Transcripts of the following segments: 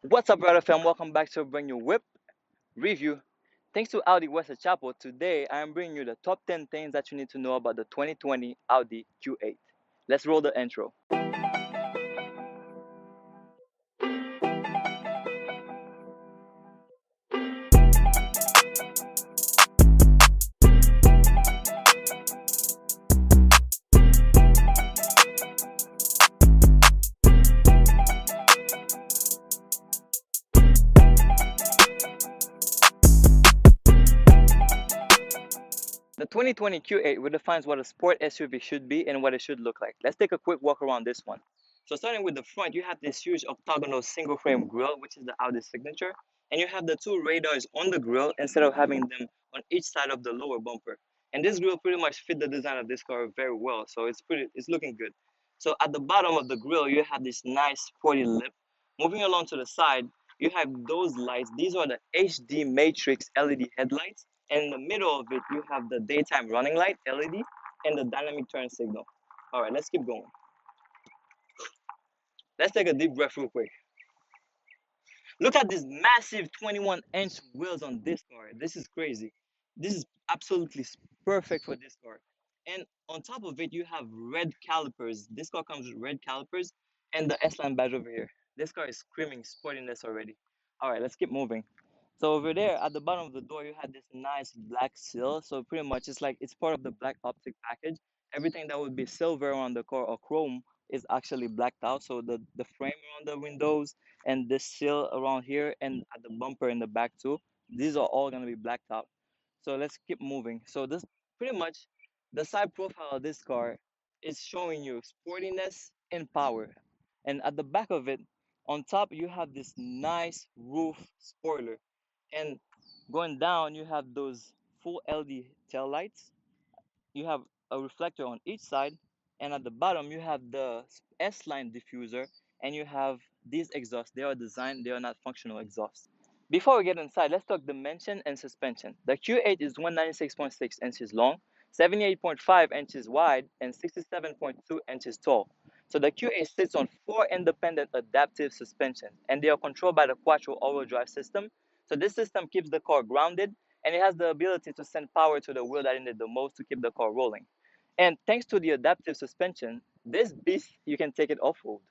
What's up, brother fam? Welcome back to a brand new whip review. Thanks to Audi West Chapel, today I am bringing you the top 10 things that you need to know about the 2020 Audi Q8. Let's roll the intro. The 2020 Q8 redefines what a sport SUV should be and what it should look like. Let's take a quick walk around this one. So starting with the front, you have this huge octagonal single frame grille, which is the Audi signature, and you have the two radars on the grille instead of having them on each side of the lower bumper. And this grille pretty much fit the design of this car very well, so it's looking good. So at the bottom of the grille, you have this nice sporty lip. Moving along to the side, you have those lights. These are the HD Matrix LED headlights, and in the middle of it, you have the daytime running light LED and the dynamic turn signal. All right, let's keep going. Let's take a deep breath real quick. Look at this massive 21-inch wheels on this car. This is crazy. This is absolutely perfect for this car. And on top of it, you have red calipers. This car comes with red calipers and the S-Line badge over here. This car is screaming sportiness already. All right, let's keep moving. So over there at the bottom of the door, you have this nice black seal. So pretty much it's part of the black optic package. Everything that would be silver on the car or chrome is actually blacked out. So the frame around the windows and this seal around here and at the bumper in the back too, these are all going to be blacked out. So let's keep moving. So this pretty much the side profile of this car is showing you sportiness and power. And at the back of it, on top, you have this nice roof spoiler. And going down, you have those full LED tail lights. You have a reflector on each side. And at the bottom, you have the S-Line diffuser. And you have these exhausts. They are designed, they are not functional exhausts. Before we get inside, let's talk dimension and suspension. The Q8 is 196.6 inches long, 78.5 inches wide, and 67.2 inches tall. So the Q8 sits on four independent adaptive suspensions, and they are controlled by the Quattro all-wheel drive system. So this system keeps the car grounded, and it has the ability to send power to the wheel that it needs the most to keep the car rolling. And thanks to the adaptive suspension, this beast, you can take it off-road.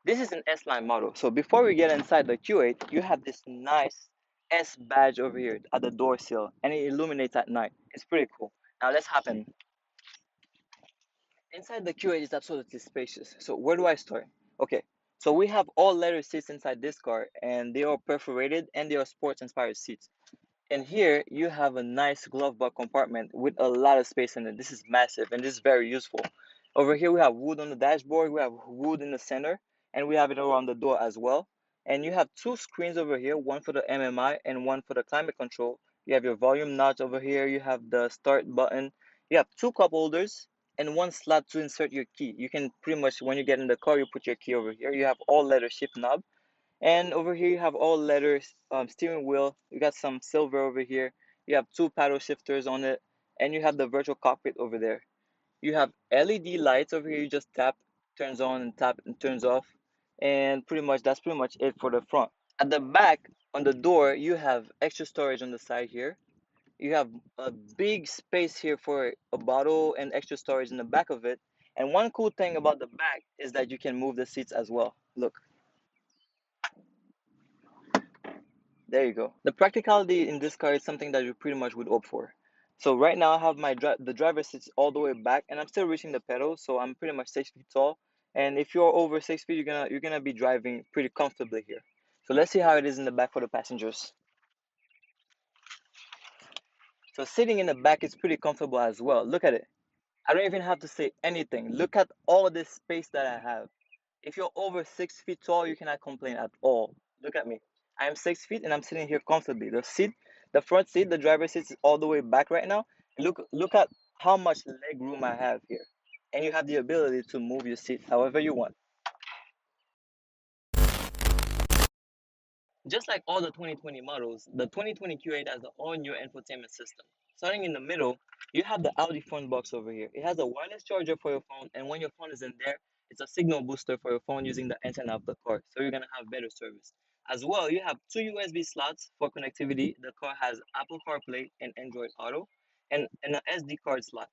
This is an S-Line model. So before we get inside the Q8, you have this nice S badge over here at the door sill, and it illuminates at night. It's pretty cool. Now let's hop in. Inside the Q8 is absolutely spacious. So where do I start? Okay, so we have all leather seats inside this car, and they are perforated and they are sports inspired seats. And here you have a nice glove box compartment with a lot of space in it. This is massive and this is very useful. Over here we have wood on the dashboard, we have wood in the center, and we have it around the door as well. And you have two screens over here, one for the MMI and one for the climate control. You have your volume notch over here, you have the start button, you have two cup holders and one slot to insert your key. You can pretty much, when you get in the car, you put your key over here. You have all leather shift knob, and over here you have all leather steering wheel. You got some silver over here. You have two paddle shifters on it, and you have the virtual cockpit over there. You have LED lights over here. You just tap, turns on, and tap and turns off, and pretty much that's pretty much it for the front. At the back on the door, you have extra storage on the side here. You have a big space here for a bottle and extra storage in the back of it. And one cool thing about the back is that you can move the seats as well. Look. There you go. The practicality in this car is something that you pretty much would opt for. So right now I have the driver sits all the way back, and I'm still reaching the pedals, so I'm pretty much 6 feet tall. And if you're over 6 feet, you're gonna be driving pretty comfortably here. So let's see how it is in the back for the passengers. So sitting in the back is pretty comfortable as well. Look at it. I don't even have to say anything. Look at all this space that I have. If you're over 6 feet tall, you cannot complain at all. Look at me. I am 6 feet and I'm sitting here comfortably. The front seat, the driver's seat is all the way back right now. Look at how much leg room I have here. And you have the ability to move your seat however you want. Just like all the 2020 models, the 2020 Q8 has the all-new infotainment system. Starting in the middle, you have the Audi front box over here. It has a wireless charger for your phone, and when your phone is in there, it's a signal booster for your phone using the antenna of the car, so you're gonna have better service. As well, you have two USB slots for connectivity. The car has Apple CarPlay and Android Auto, and an SD card slot.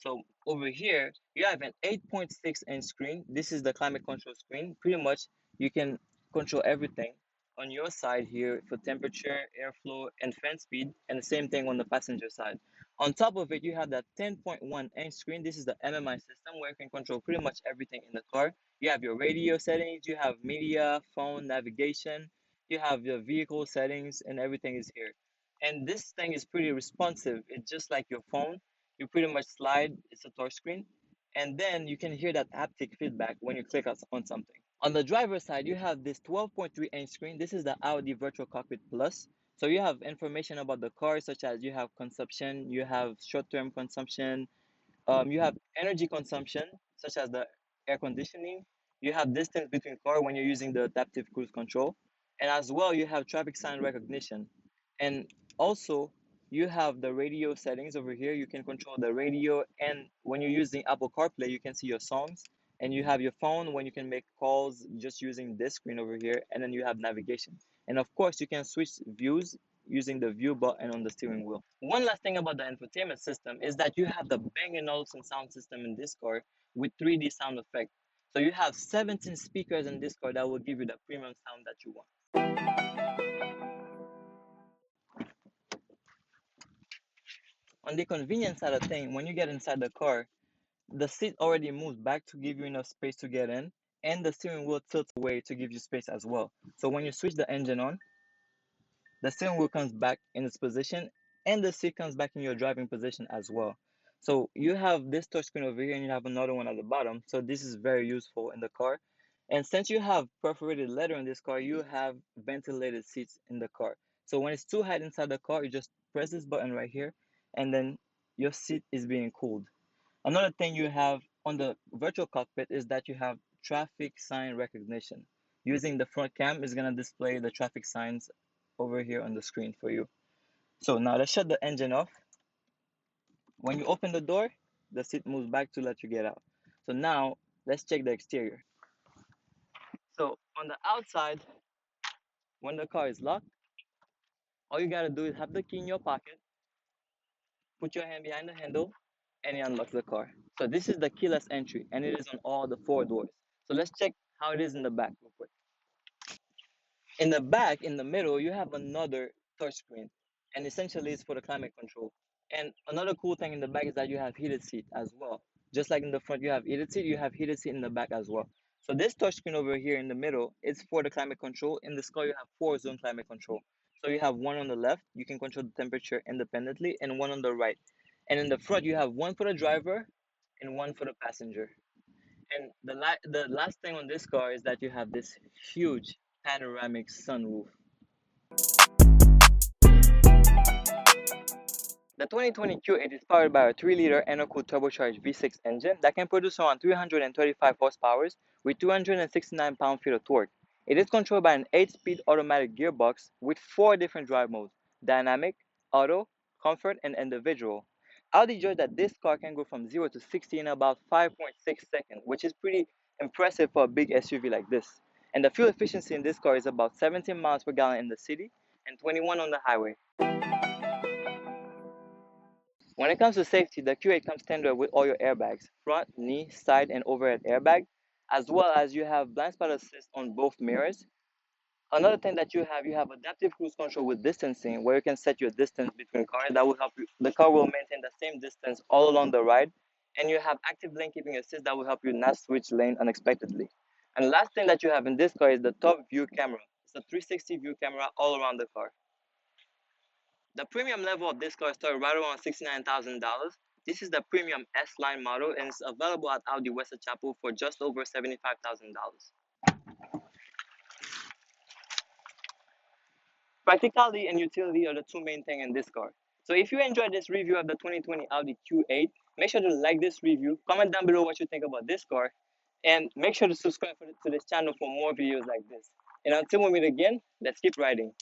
So over here, you have an 8.6-inch screen. This is the climate control screen. Pretty much, you can control everything on your side here for temperature, airflow, and fan speed, and the same thing on the passenger side. On top of it, you have that 10.1-inch screen. This is the MMI system where you can control pretty much everything in the car. You have your radio settings, you have media, phone, navigation, you have your vehicle settings, and everything is here. And this thing is pretty responsive. It's just like your phone. You pretty much slide, it's a touch screen, and then you can hear that haptic feedback when you click on something. On the driver's side, you have this 12.3-inch screen. This is the Audi Virtual Cockpit Plus. So you have information about the car, such as you have consumption, you have short-term consumption, you have energy consumption, such as the air conditioning. You have distance between car when you're using the adaptive cruise control. And as well, you have traffic sign recognition. And also, you have the radio settings over here. You can control the radio. And when you're using Apple CarPlay, you can see your songs. And you have your phone when you can make calls just using this screen over here. And then you have navigation. And of course, you can switch views using the view button on the steering wheel. One last thing about the infotainment system is that you have the Bang & Olufsen sound system in this car with 3D sound effect. So you have 17 speakers in this car that will give you the premium sound that you want. On the convenience side of things, when you get inside the car, the seat already moves back to give you enough space to get in, and the steering wheel tilts away to give you space as well. So when you switch the engine on, the steering wheel comes back in its position and the seat comes back in your driving position as well. So you have this touchscreen over here and you have another one at the bottom. So this is very useful in the car. And since you have perforated leather in this car, you have ventilated seats in the car. So when it's too hot inside the car, you just press this button right here and then your seat is being cooled. Another thing you have on the virtual cockpit is that you have traffic sign recognition. Using the front cam is going to display the traffic signs over here on the screen for you. So now let's shut the engine off. When you open the door, the seat moves back to let you get out. So now let's check the exterior. So on the outside, when the car is locked, all you gotta do is have the key in your pocket, put your hand behind the handle, and it unlocks the car. So this is the keyless entry, and it is on all the four doors. So let's check how it is in the back real quick. In the back, in the middle, you have another touchscreen, and essentially it's for the climate control. And another cool thing in the back is that you have heated seat as well. Just like in the front, you have heated seat in the back as well. So this touchscreen over here in the middle is for the climate control. In this car, you have four-zone climate control. So you have one on the left, you can control the temperature independently, and one on the right. And in the front, you have one for the driver and one for the passenger. And the last thing on this car is that you have this huge panoramic sunroof. The 2020 Q8 is powered by a 3-liter intercooled turbocharged V6 engine that can produce around 335 horsepower with 269 pound-feet of torque. It is controlled by an 8-speed automatic gearbox with 4 different drive modes: dynamic, auto, comfort, and individual. Audi judged that this car can go from 0 to 60 in about 5.6 seconds, which is pretty impressive for a big SUV like this. And the fuel efficiency in this car is about 17 miles per gallon in the city and 21 on the highway. When it comes to safety, the Q8 comes standard with all your airbags, front, knee, side, and overhead airbag, as well as you have blind spot assist on both mirrors. Another thing that you have adaptive cruise control with distancing, where you can set your distance between cars. That will help you. The car will maintain the same distance all along the ride, and you have active lane keeping assist that will help you not switch lane unexpectedly. And the last thing that you have in this car is the top view camera. It's a 360 view camera all around the car. The premium level of this car starts right around $69,000. This is the premium S-Line model and it's available at Audi West Chapel for just over $75,000. Practicality and utility are the two main things in this car. So if you enjoyed this review of the 2020 Audi Q8, make sure to like this review, comment down below what you think about this car, and make sure to subscribe to this channel for more videos like this. And until we meet again, let's keep riding.